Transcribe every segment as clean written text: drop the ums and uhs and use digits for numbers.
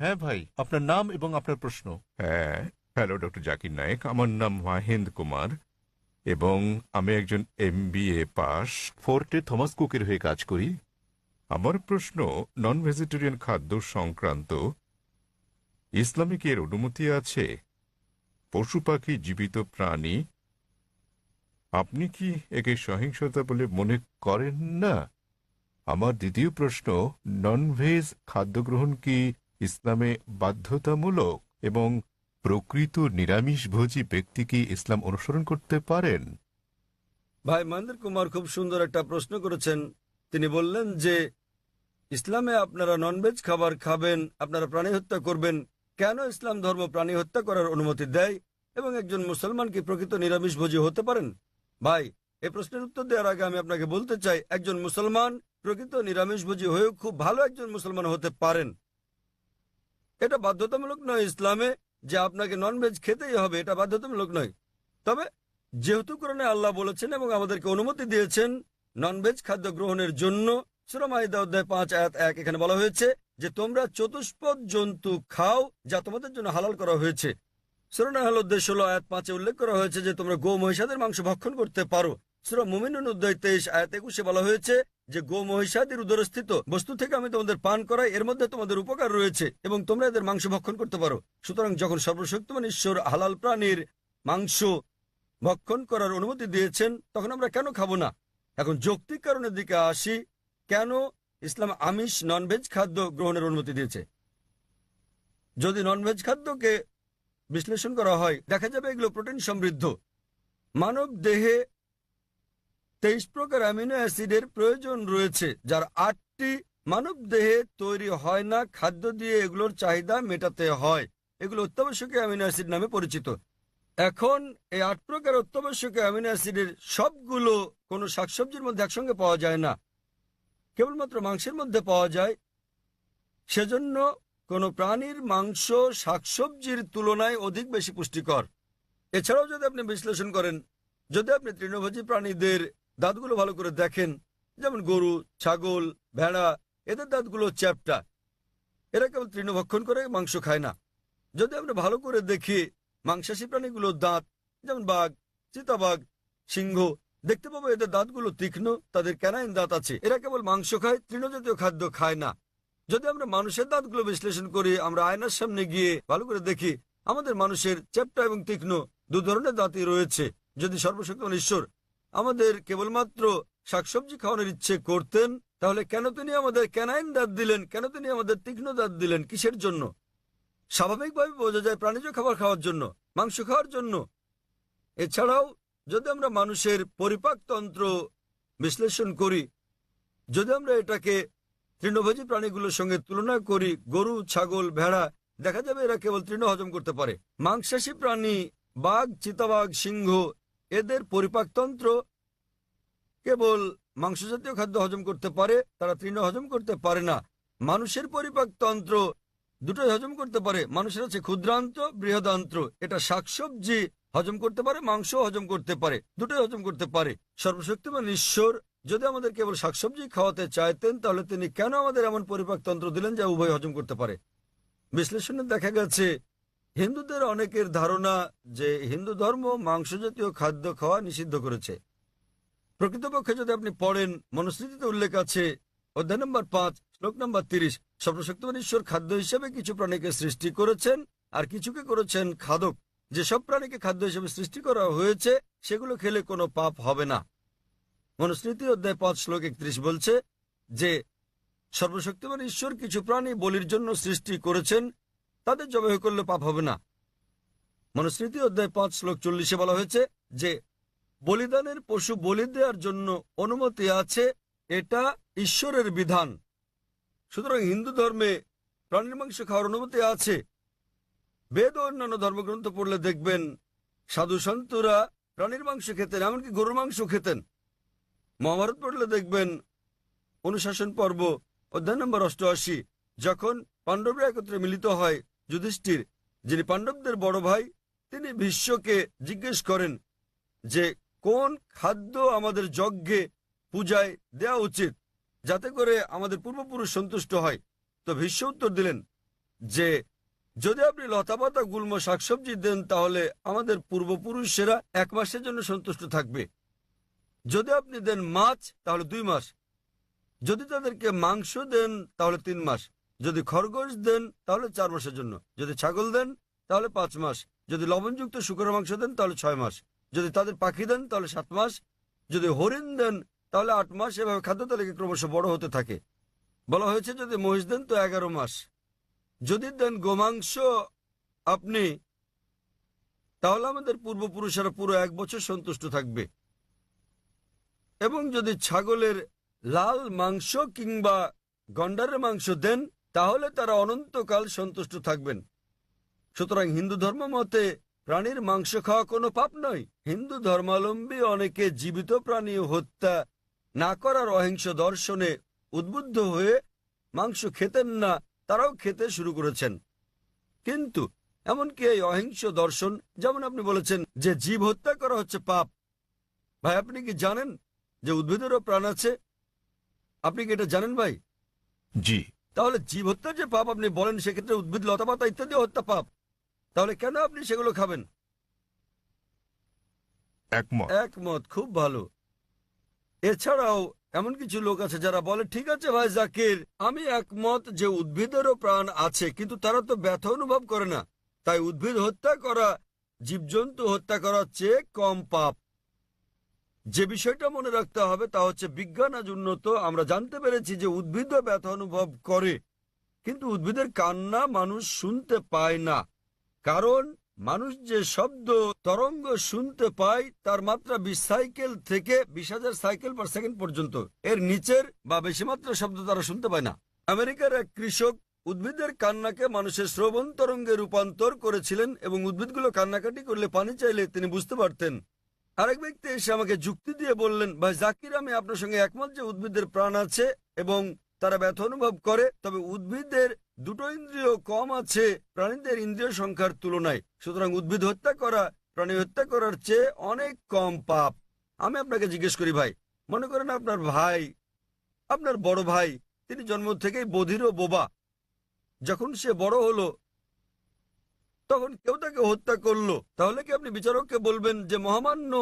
হ্যাঁ ভাই, আপনার নাম এবং আপনার প্রশ্ন। হ্যাঁ, হ্যালো ডক্টর জাকির নায়েক, আমার নাম মাহেন্দ কুমার এবং আমি একজন MBA পাস। ফোর্টে থমাস কুকের হয়ে কাজ করি। আমার প্রশ্ন নন ভেজিটেরিয়ান খাদ্য সংক্রান্ত। ইসলামে কি এর অনুমতি আছে? পশু পাখি জীবিত প্রাণী, আপনি কি একে সহিংসতা বলে মনে করেন না? আমার দ্বিতীয় প্রশ্ন, ননভেজ খাদ্য গ্রহণ কি ইসলামে বাধ্যতামূলক এবং প্রকৃত নিরামিষভোজী ব্যক্তি কি ইসলাম অনুসরণ করতে পারেন? ভাই মহেন্দ্র কুমার খুব সুন্দর একটা প্রশ্ন করেছেন। তিনি বললেন যে ইসলামে আপনারা ননভেজ খাবার খাবেন, আপনারা প্রাণী হত্যা করবেন। কেন ইসলাম ধর্ম প্রাণী হত্যা করার অনুমতি দেয় এবং একজন মুসলমান কি প্রকৃত নিরামিষভোজী হতে পারেন? ভাই, এই প্রশ্নের উত্তর দেওয়ার আগে আমি আপনাকে বলতে চাই, একজন মুসলমান প্রকৃত নিরামিষভোজী হয়েও খুব ভালো একজন মুসলমান হতে পারেন। এটা বাধ্যতামূলক নয় ইসলামে যে আপনাকে ননভেজ খেতেই হবে, এটা বাধ্যতামূলক নয়। তবে যেহেতু কোরআনে আল্লাহ বলেছেন এবং আমাদেরকে অনুমতি দিয়েছেন ননভেজ খাদ্য গ্রহণের জন্য, সূরা মাইদা অধ্যায় 5 আয়াত 1 এখানে বলা হয়েছে যে তোমরা চতুষ্পদ জন্তু খাও যা তোমাদের জন্য হালাল করা হয়েছে। সূরা নাহল অধ্যায় 16 আয়াত 5 উল্লেখ করা হয়েছে যে তোমরা গো মহিষাদের মাংস ভক্ষণ করতে পারো। সূরা মুমিনুন অধ্যায় 23 আয়াত 21 বলা হয়েছে যে গো মহিষাদের উদরস্থিত বস্তু থেকে আমি তোমাদের পান করাই, এর মধ্যে তোমাদের উপকার রয়েছে এবং তোমরা এদের মাংস ভক্ষণ করতে পারো। সুতরাং যখন সর্বশক্তিমান ঈশ্বর হালাল প্রাণীর মাংস ভক্ষণ করার অনুমতি দিয়েছেন তখন আমরা কেন খাবো না? এখন যৌক্তিক কারণের দিকে আসি, কেন ইসলাম আমিষ ননভেজ খাদ্য গ্রহণের অনুমতি দিয়েছে। যদি ননভেজ খাদ্যকে বিশ্লেষণ করা হয় দেখা যাবে এগুলো প্রোটিন সমৃদ্ধ। মানব দেহে 23 প্রকার অ্যামিনো অ্যাসিডের প্রয়োজন রয়েছে, যার 8টি মানব দেহে তৈরি হয় না, খাদ্য দিয়ে এগুলোর চাহিদা মেটাতে হয়। এগুলো অত্যাবশ্যকীয় অ্যামিনো অ্যাসিড নামে পরিচিত। এখন এই 8 প্রকার অত্যাবশ্যকীয় অ্যামিনো অ্যাসিডের সবগুলো কোনো শাকসবজির মধ্যে একসঙ্গে পাওয়া যায় না, কেবলমাত্র মাংসের মধ্যে পাওয়া যায়। সেজন্য কোনো প্রাণীর মাংস শাকসবজির তুলনায় অধিক বেশি পুষ্টিকর। এছাড়াও যদি আপনি বিশ্লেষণ করেন, যদি আপনি তৃণভোজী প্রাণীদের দাঁতগুলো ভালো করে দেখেন, যেমন গরু, ছাগল, ভেড়া, এদের দাঁতগুলো চ্যাপ্টা, এরা কেবল তৃণভক্ষণ করে, মাংস খায় না। যদি আমরা ভালো করে দেখি মাংসাশী প্রাণীগুলোর দাঁত, যেমন বাঘ, চিতাবাঘ, সিংহ, দেখতে পাবো এদের দাঁতগুলো তীক্ষ্ণ, তাদের ক্যানাইন দাঁত আছে। এরা কেবল মাংস খায়, তৃণজাতীয় খাদ্য খায় না। যদি আমরা মানুষের দাঁতগুলো বিশ্লেষণ করি, আমরা আয়নার সামনে গিয়ে ভালো করে দেখি আমাদের মানুষের চ্যাপ্টা এবং তীক্ষ্ণ দু ধরনের দাঁতই রয়েছে। যদি সর্বশক্তিমান ঈশ্বর আমাদের কেবলমাত্র শাকসবজি খাওয়ানোর ইচ্ছে করতেন তাহলে কেন তিনি আমাদের ক্যানাইন দাঁত দিলেন, কেন তিনি আমাদের তীক্ষ্ণ দাঁত দিলেন? কিসের জন্য? স্বাভাবিকভাবে বোঝা যায় প্রাণীজ খাবার খাওয়ার জন্য, মাংস খাওয়ার জন্য। এছাড়াও যদি আমরা মানুষের পরিপাকতন্ত্র বিশ্লেষণ করি, যদি আমরা এটাকে তৃণভোজী প্রাণীগুলোর সঙ্গে তুলনা করি, গরু, ছাগল, ভেড়া, দেখা যাবে এরা কেবল তৃণ হজম করতে পারে। মাংসাশী প্রাণী বাঘ, চিতাবাঘ, সিংহ, এদের পরিপাকতন্ত্র কেবল মাংসজাতীয় খাদ্য হজম করতে পারে, তারা তৃণ হজম করতে পারে না। মানুষের পরিপাকতন্ত্র দুটোই হজম করতে পারে। মানুষের আছে ক্ষুদ্রান্ত, বৃহদান্ত্র। এটা শাকসবজি হজম করতে পারে, মাংস হজম করতে পারে, দুটোই হজম করতে পারে। সর্বশক্তিমান ঈশ্বর যদি আমাদের কেবল শাকসবজি খাওয়াতে চাইতেন তাহলে তিনি কেন আমাদের এমন পরিপাকতন্ত্র দিলেন যা উভয় হজম করতে পারে? বিশ্লেষণে দেখা গেছে হিন্দুদের অনেকের ধারণা যে হিন্দু ধর্ম মাংসজাতীয় খাদ্য খাওয়া নিষিদ্ধ করেছে। প্রকৃতপক্ষে যদি আপনি পড়েন, মনুস্মৃতিতে উল্লেখ আছে অধ্যায় নম্বর 5 শ্লোক নম্বর 30, সর্বশক্তিমান ঈশ্বর খাদ্য হিসেবে কিছু প্রাণীকে সৃষ্টি করেছেন আর কিছুকে করেছেন খাদক। যেসব প্রাণীকে খাদ্য হিসেবে সৃষ্টি করা হয়েছে সেগুলো খেলে কোনো পাপ হবে না। মনুস্মৃতি অধ্যায় 5 শ্লোক 31 বলছে যে সর্বশক্তিমান ঈশ্বর কিছু প্রাণী বলির জন্য সৃষ্টি করেছেন, তাদের জবাই করলে পাপ হবে না। মনুস্মৃতি অধ্যায় 5 শ্লোক 40 বলা হয়েছে যে বলিদানের পশু বলি দেওয়ার জন্য অনুমতি আছে, এটা ঈশ্বরের বিধান। সুতরাং হিন্দু ধর্মে প্রাণীর মাংস খাওয়ার অনুমতি আছে। বেদ ও অন্যান্য ধর্মগ্রন্থ পড়লে দেখবেন সাধু সন্তরা প্রাণীর মাংস খেতেন, এমনকি গরুর মাংস খেতেন। মহাভারত পড়লে দেখবেন অনুশাসন পর্ব অধ্যায় নম্বর 88, যখন পাণ্ডবরা একত্রে মিলিত হয়, যুধিষ্ঠির যিনি পাণ্ডবদের বড় ভাই, তিনি ভীষ্মকে জিজ্ঞেস করেন যে কোন খাদ্য আমাদের যজ্ঞে পূজায় দেওয়া উচিত যাতে করে আমাদের পূর্বপুরুষ সন্তুষ্ট হয়। তো ভীষ্ম উত্তর দিলেন যে যদি আপনি লতাপাতা গুল্ম শাকসবজি দেন তাহলে আমাদের পূর্বপুরুষেরা 1 মাসের জন্য সন্তুষ্ট থাকবে। যদি আপনি দেন মাছ তাহলে 2 মাস, যদি তাদেরকে মাংস দেন তাহলে 3 মাস, যদি খরগোশ দেন তাহলে 4 মাসের জন্য, যদি ছাগল দেন তাহলে 5 মাস, যদি লবণযুক্ত শুকরের মাংস দেন তাহলে 6 মাস, যদি তাদের পাখি দেন তাহলে 7 মাস, যদি হরিণ দেন তাহলে 8 মাস। এভাবে খাদ্য তালিকা ক্রমশ বড় হতে থাকে। বলা হয়েছে যদি মহিষ দেন তো 11 মাস, যদি দেন গোমাংস আপনি তাহলে আমাদের পূর্বপুরুষেরা পুরো 1 বছর সন্তুষ্ট থাকবে। এবং যদি ছাগলের লাল মাংস কিংবা গন্ডারের মাংস দেন তাহলে তারা অনন্তকাল সন্তুষ্ট থাকবেন। সুতরাং হিন্দু ধর্ম মতে প্রাণীর মাংস খাওয়া কোনো পাপ নয়। হিন্দু ধর্মাবলম্বী অনেকে জীবিত প্রাণী হত্যা না করার অহিংস দর্শনে উদ্বুদ্ধ হয়ে মাংস খেতেন না, তারাও খেতে শুরু করেছেন। কিন্তু এমনকি এই অহিংস দর্শন, যেমন আপনি বলেছেন যে জীব হত্যা করা হচ্ছে পাপ, ভাই আপনি কি জানেন যে উদ্ভিদেরও প্রাণ আছে? আপনি কি এটা জানেন ভাই? জি। তাহলে জীব হত্যা যে পাপ আপনি বলেন, সেক্ষেত্রে উদ্ভিদ লতাপাতা ইত্যাদি হত্যা পাপ, তাহলে কেন আপনি সেগুলো খাবেন? একমত। একমত, খুব ভালো। এছাড়াও এমন কিছু লোক আছে যারা বলে ঠিক আছে ভাই জাকির, আমি একমত যে উদ্ভিদেরও প্রাণ আছে, কিন্তু তারা তো ব্যথা অনুভব করে না, তাই উদ্ভিদ হত্যা করা জীবজন্তু হত্যা করার চেয়ে কম পাপ। যে বিষয়টা মনে রাখতে হবে তা হচ্ছে বিজ্ঞান আজ উন্নত, আমরা জানতে পেরেছি যে উদ্ভিদও ব্যথা অনুভব করে, কিন্তু উদ্ভিদের কান্না মানুষ শুনতে পায় না। কারণ মানুষ যে শব্দ তরঙ্গ শুনতে পায় তার মাত্রা 20 সাইকেল থেকে 20,000 সাইকেল পার সেকেন্ড পর্যন্ত, এর নিচের বা বেশি মাত্রা শব্দ তারা শুনতে পায় না। আমেরিকার এক কৃষক উদ্ভিদের কান্নাকে মানুষের শ্রবণ তরঙ্গে রূপান্তর করেছিলেন এবং উদ্ভিদগুলো কান্নাকাটি করলে পানি চাইলে তিনি বুঝতে পারতেন। আরেক ব্যক্তি এসে আমাকে যুক্তি দিয়ে বললেন, ভাই জাকির আমি আপনার সঙ্গে একমত যে উদ্ভিদের প্রাণ আছে এবং তারা ব্যথা অনুভব করে, তবে উদ্ভিদের 2টো ইন্দ্রিয় কম আছে প্রাণীদের ইন্দ্রিয় সংখ্যার তুলনায়, সুতরাং উদ্ভিদ হত্যা করা প্রাণী হত্যা করার চেয়ে অনেক কম পাপ। আমি আপনাকে জিজ্ঞেস করি ভাই, মনে করেন আপনার ভাই, আপনার বড় ভাই, তিনি জন্ম থেকেই বধির ও বোবা, যখন সে বড় হলো তখন কেউ তাকে হত্যা করলো, তাহলে কি আপনি বিচারককে বলবেন যে মহামান্য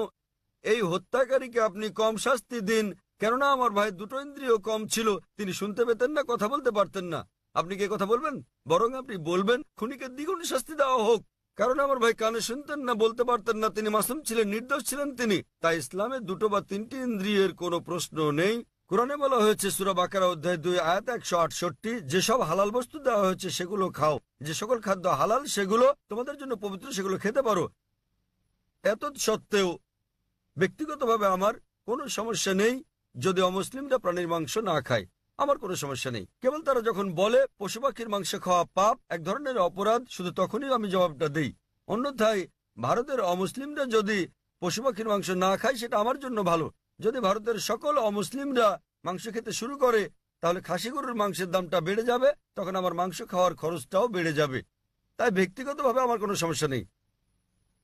এই হত্যাকারীকে আপনি কম শাস্তি দিন, কেননা আমার ভাই 2টো ইন্দ্রিয় কম ছিল, তিনি শুনতে পেতেন না, কথা বলতে পারতেন না? আপনি কি কথা বলবেন? বরং আপনি বলবেন খুনিকে দ্বিগুণ শাস্তি দেওয়া হোক, কারণ আমার ভাই কানে শুনতেন না, বলতে পারতেন না, তিনি মাসুম ছিলেন, নির্দোষ ছিলেন তিনি। তাই ইসলামে 2টো বা 3টি ইন্দ্রিয়ের কোনো প্রশ্ন নেই। কোরআনে বলা হয়েছে সূরা বাকারা অধ্যায় 2 আয়াত 168, যেসব হালাল বস্তু দেওয়া হয়েছে সেগুলো খাও, যে সকল খাদ্য হালাল সেগুলো তোমাদের জন্য পবিত্র, সেগুলো খেতে পারো। এত সত্ত্বেও ব্যক্তিগতভাবে আমার কোনো সমস্যা নেই যদি অমুসলিমরা প্রাণীর মাংস না খায়, আমার কোনো সমস্যা নেই। কেবল তারা যখন বলে পশু পাখির মাংস খাওয়া পাপ, এক ধরনের অপরাধ, শুধু তখনই আমি জবাবটা দেই। অন্যথায় ভারতের অমুসলিমরা যদি পশু পাখির মাংস না খায় সেটা আমার জন্য ভালো। যদি ভারতের সকল অমুসলিমরা মাংস খেতে শুরু করে তাহলে খাসি গরুর মাংসের দামটা বেড়ে যাবে, তখন আমার মাংস খাওয়ার খরচটাও বেড়ে যাবে। তাই ব্যক্তিগতভাবে আমার কোনো সমস্যা নেই।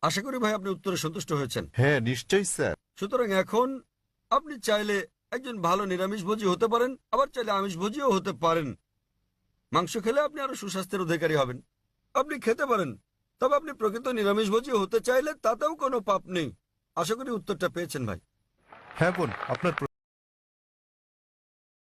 আশা করি ভাই আপনি উত্তরে সন্তুষ্ট হয়েছেন। হ্যাঁ নিশ্চয়ই স্যার। সুতরাং এখন আপনি চাইলে একজন ভালো নিরামিষভোজী হতে পারেন, আবার চাইলে আমিষভোজীও হতে পারেন। মাংস খেলে আপনি আরো সুস্বাস্থ্যের অধিকারী হবেন, আপনি খেতে পারেন। তবে আপনি প্রকৃত নিরামিষভোজী হতে চাইলে তাতেও কোনো পাপ নেই। আশা করি উত্তরটা পেয়েছেন ভাই। হ্যাঁ বোন, আপনার